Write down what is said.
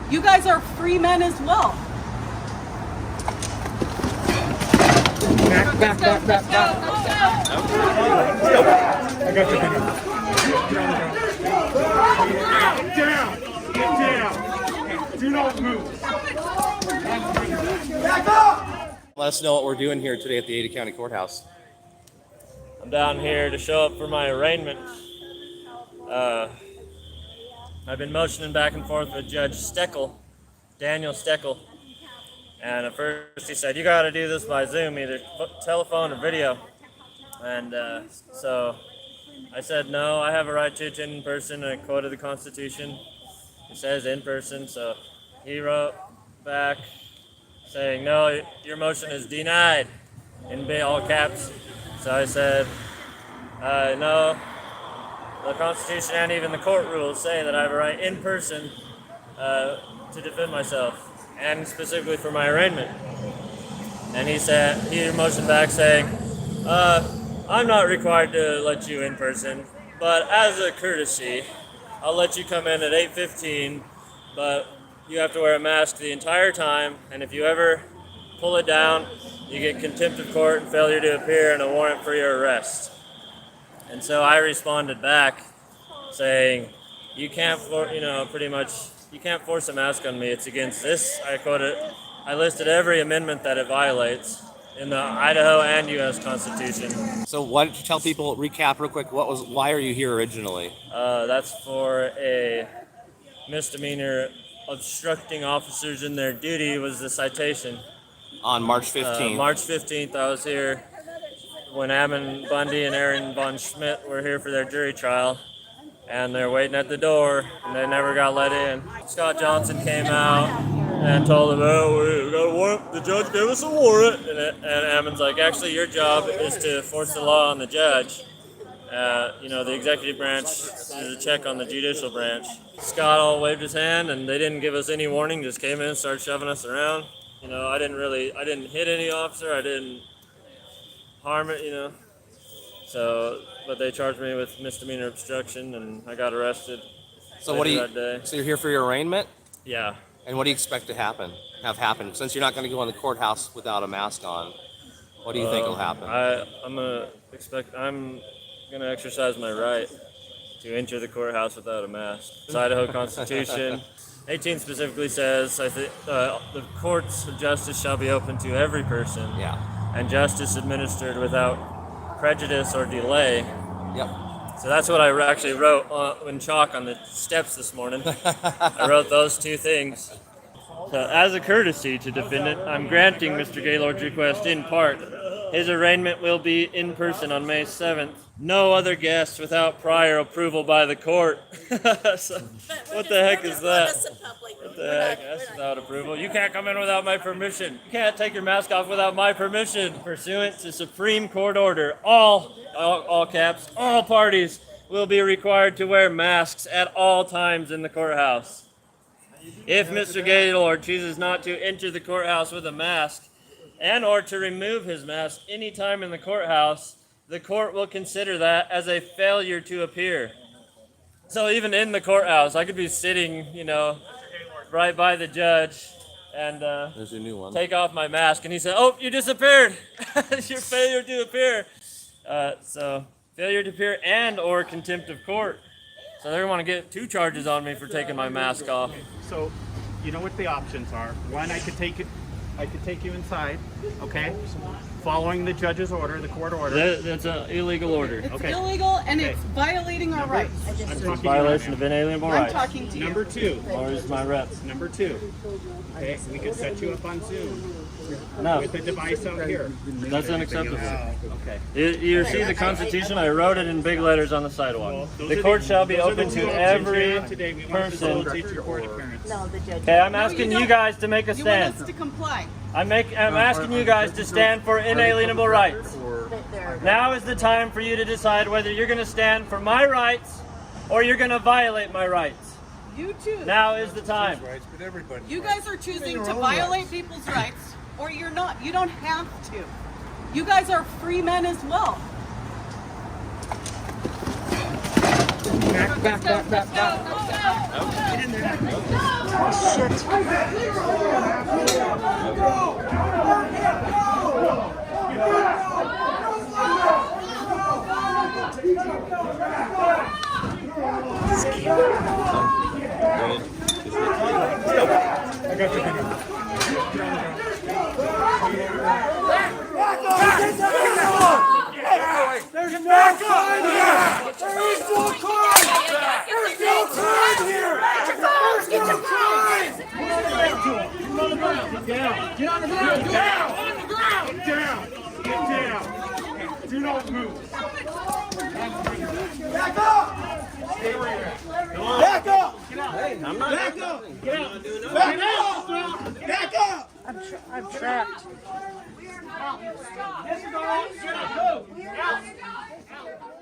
You guys are free men as well. Back. I got you. Get down. Do not move. Back up. Let us know what we're doing here today at the Ada County Courthouse. I'm down here to show up for my arraignment. I've been motioning back and forth with Judge Daniel Steckel. And at first he said, you got to do this by Zoom, either telephone or video. And so I said, no, I have a right to attend in person, and I quoted the Constitution. It says in person, so he wrote back saying, no, your motion is denied, in all caps. So I said, no, the Constitution and even the court rules say that I have a right in person to defend myself, and specifically for my arraignment. And he motioned back saying, I'm not required to let you in person, but as a courtesy, I'll let you come in at 8:15, but you have to wear a mask the entire time, and if you ever pull it down, you get contempt of court and failure to appear and a warrant for your arrest. And so I responded back saying, you can't, you can't force a mask on me. It's against this. I listed every amendment that it violates in the Idaho and U.S. Constitution. So why don't you tell people, recap real quick, why are you here originally? That's for a misdemeanor. Obstructing officers in their duty was the citation. On March 15th. March 15th, I was here when Ammon Bundy and Aaron Von Schmidt were here for their jury trial. And they're waiting at the door, and they never got let in. Scott Johnson came out and told them, oh, we got a warrant. The judge gave us a warrant. And Ammon's like, actually, your job is to force the law on the judge. The executive branch is a check on the judicial branch. Scott all waved his hand, and they didn't give us any warning, just came in and started shoving us around. I didn't hit any officer, I didn't harm it, So, but they charged me with misdemeanor obstruction, and I got arrested. So that day. So you're here for your arraignment? Yeah. And what do you expect to have happen? Since you're not going to go in the courthouse without a mask on, what do you think will happen? I'm gonna exercise my right to enter the courthouse without a mask. The Idaho Constitution, 18 specifically says, the courts of justice shall be open to every person. Yeah. And justice administered without prejudice or delay. Yep. So that's what I actually wrote in chalk on the steps this morning. I wrote those two things. So as a courtesy to defendant, I'm granting Mr. Gaylord's request in part. His arraignment will be in person on May 7th. No other guests without prior approval by the court. So, what the heck is that? What the heck? That's without approval. You can't come in without my permission. You can't take your mask off without my permission. Pursuant to Supreme Court order, all caps, all parties will be required to wear masks at all times in the courthouse. If Mr. Gaylord chooses not to enter the courthouse with a mask and or to remove his mask any time in the courthouse, the court will consider that as a failure to appear. So even in the courthouse, I could be sitting, right by the judge and there's your new one. Take off my mask, and he said, "Oh, you disappeared. Your failure to appear." So failure to appear and or contempt of court. So they're going to get 2 charges on me for taking my mask off. So, you know what the options are. One, I could take you inside, okay? Following the judge's order, the court order. That's an illegal order. It's illegal, and it's violating our rights. It's a violation of inalienable I'm rights. talking to you. Number 2. Or is my reps? Number 2. Okay, we could set you up on Zoom No, with the device out here. that's unacceptable. Okay. You see the Constitution? I wrote it in big letters on the sidewalk. The court shall be open to every person. Okay, I'm asking you guys to make a You want stand. us to comply. I'm asking you guys to stand for inalienable rights. Now is the time for you to decide whether you're going to stand for my rights or you're going to violate my rights. You choose. Now is the time. You guys are choosing to violate people's rights, or you're not. You don't have to. You guys are free men as well. Back. Let's go. There's no crime here! There is no crime! There's no crime here! There's no crime! Get on the ground! Get down! On the ground! Get down! Get down! Do not move. Back up! Stay where you're at. Back up! Get out! I'm not Back up! Get out! Back up! Back up! I'm trapped. Yes, go! Get out! Go! Out! Out!